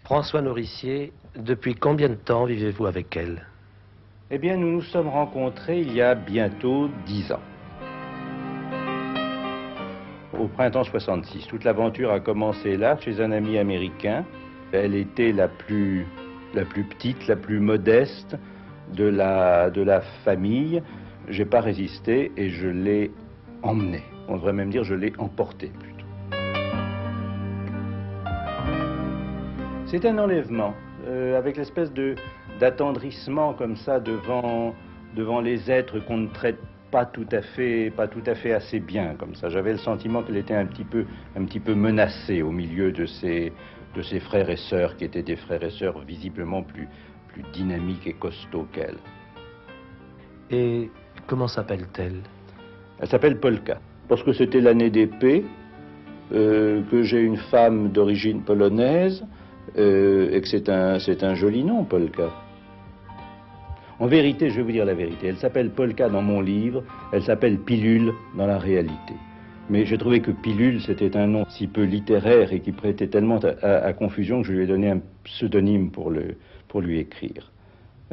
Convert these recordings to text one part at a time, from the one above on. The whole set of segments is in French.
François Nourricier, depuis combien de temps vivez-vous avec elle? Eh bien, nous nous sommes rencontrés il y a bientôt 10 ans. Au printemps 66. Toute l'aventure a commencé là, chez un ami américain. Elle était la plus petite, la plus modeste de la famille. J'ai pas résisté et je l'ai emmenée. On devrait même dire je l'ai emportée plutôt. C'est un enlèvement, avec l'espèce d'attendrissement comme ça devant les êtres qu'on ne traite pas tout à fait assez bien comme ça. J'avais le sentiment qu'elle était un petit peu menacée au milieu de ses frères et sœurs qui étaient des frères et sœurs visiblement plus dynamiques et costauds qu'elle. Et comment s'appelle-t-elle? Elle s'appelle Polka, parce que c'était l'année des paix, que j'ai une femme d'origine polonaise, et que c'est un joli nom, Polka. En vérité, je vais vous dire la vérité, elle s'appelle Polka dans mon livre, elle s'appelle Pilule dans la réalité. Mais j'ai trouvé que Pilule, c'était un nom si peu littéraire et qui prêtait tellement à confusion que je lui ai donné un pseudonyme pour lui écrire.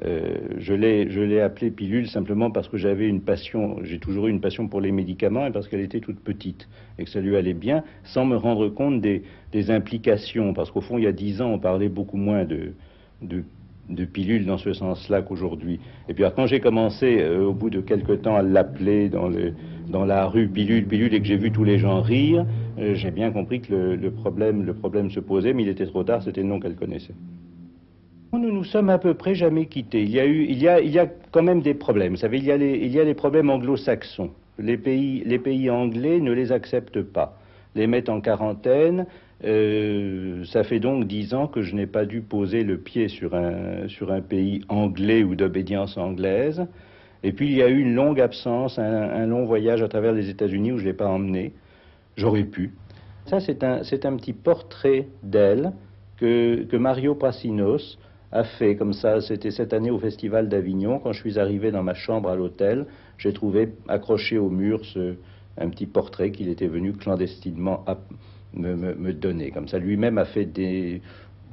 Je l'ai appelée Pilule simplement parce que j'avais une passion, j'ai toujours eu une passion pour les médicaments et parce qu'elle était toute petite et que ça lui allait bien, sans me rendre compte des implications, parce qu'au fond, il y a 10 ans, on parlait beaucoup moins de pilules dans ce sens-là qu'aujourd'hui. Et puis alors, quand j'ai commencé, au bout de quelque temps, à l'appeler dans la rue Pilule, Pilule, et que j'ai vu tous les gens rire, j'ai bien compris que le problème se posait, mais il était trop tard, c'était le nom qu'elle connaissait. Nous nous sommes à peu près jamais quittés. Il y a quand même des problèmes. Vous savez, il y a les problèmes anglo-saxons. Les pays anglais ne les acceptent pas, les mettent en quarantaine. Ça fait donc 10 ans que je n'ai pas dû poser le pied sur un pays anglais ou d'obédience anglaise. Et puis il y a eu une longue absence, un long voyage à travers les États-Unis où je ne l'ai pas emmené. J'aurais pu. Ça, c'est un petit portrait d'elle que Mario Prassinos a fait comme ça. C'était cette année au Festival d'Avignon. Quand je suis arrivé dans ma chambre à l'hôtel, j'ai trouvé accroché au mur un petit portrait qu'il était venu clandestinement me donner. Comme ça, lui-même a fait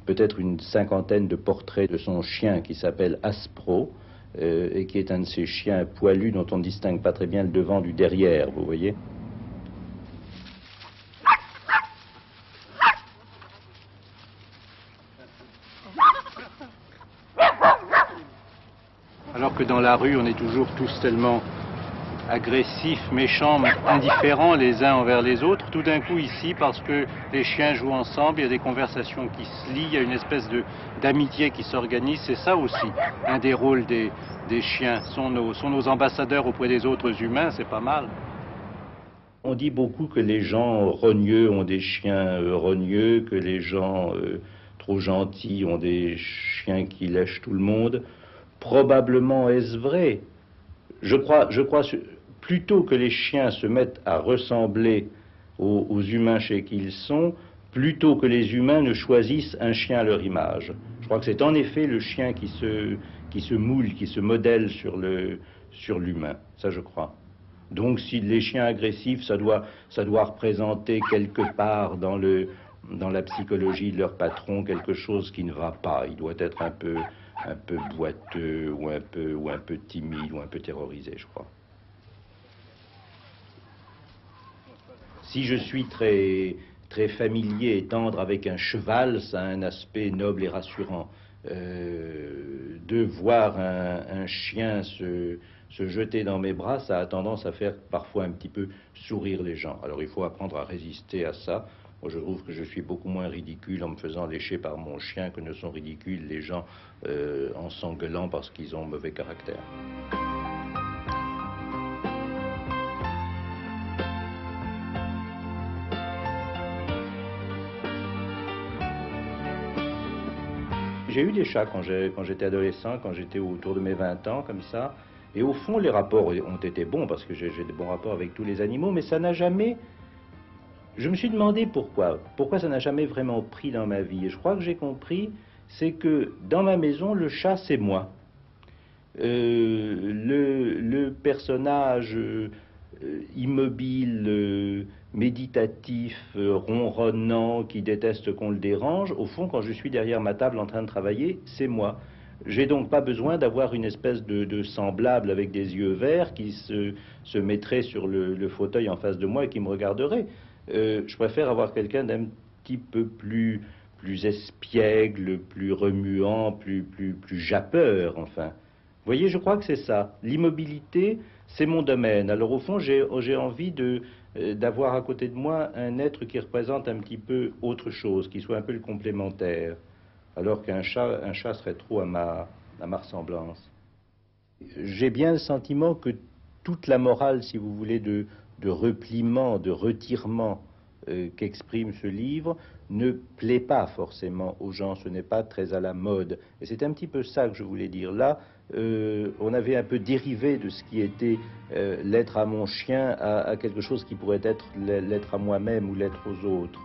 peut-être une cinquantaine de portraits de son chien qui s'appelle Aspro, et qui est un de ces chiens poilus dont on ne distingue pas très bien le devant du derrière, vous voyez. Alors que dans la rue, on est toujours tous tellement agressifs, méchants, indifférents les uns envers les autres. Tout d'un coup ici, parce que les chiens jouent ensemble, il y a des conversations qui se lient, il y a une espèce d'amitié qui s'organise. C'est ça aussi, un des rôles des chiens, sont nos ambassadeurs auprès des autres humains, c'est pas mal. On dit beaucoup que les gens rogneux ont des chiens rogneux, que les gens trop gentils ont des chiens qui lèchent tout le monde. Probablement est-ce vrai. Je crois plutôt que les chiens se mettent à ressembler aux humains chez qui ils sont, plutôt que les humains ne choisissent un chien à leur image. Je crois que c'est en effet le chien qui se moule, qui se modèle sur l'humain. Ça, je crois. Donc, si les chiens agressifs, ça doit représenter quelque part dans la psychologie de leur patron quelque chose qui ne va pas. Il doit être un peu boiteux ou un peu timide ou un peu terrorisé, je crois. Si je suis très familier et tendre avec un cheval, ça a un aspect noble et rassurant. De voir un chien se jeter dans mes bras, ça a tendance à faire parfois un petit peu sourire les gens. Alors il faut apprendre à résister à ça. Moi, je trouve que je suis beaucoup moins ridicule en me faisant lécher par mon chien que ne sont ridicules les gens en s'engueulant parce qu'ils ont mauvais caractère. J'ai eu des chats quand j'étais adolescent, quand j'étais autour de mes 20 ans, comme ça. Et au fond, les rapports ont été bons, parce que j'ai des bons rapports avec tous les animaux, mais ça n'a jamais... Je me suis demandé pourquoi ça n'a jamais vraiment pris dans ma vie. Et je crois que j'ai compris, c'est que dans ma maison, le chat, c'est moi. Le personnage immobile, méditatif, ronronnant, qui déteste qu'on le dérange, au fond, quand je suis derrière ma table en train de travailler, c'est moi. J'ai donc pas besoin d'avoir une espèce de semblable avec des yeux verts qui se mettrait sur le fauteuil en face de moi et qui me regarderait. Je préfère avoir quelqu'un d'un petit peu plus espiègle, plus remuant, plus jappeur, enfin. Vous voyez, je crois que c'est ça. L'immobilité, c'est mon domaine. Alors au fond, j'ai envie d'avoir à côté de moi un être qui représente un petit peu autre chose, qui soit un peu le complémentaire, alors qu'un chat serait trop à ma ressemblance. J'ai bien le sentiment que toute la morale, si vous voulez, de repliement, de retirement qu'exprime ce livre ne plaît pas forcément aux gens, ce n'est pas très à la mode. Et c'est un petit peu ça que je voulais dire. Là, on avait un peu dérivé de ce qui était l'être à mon chien à quelque chose qui pourrait être l'être à moi-même ou l'être aux autres.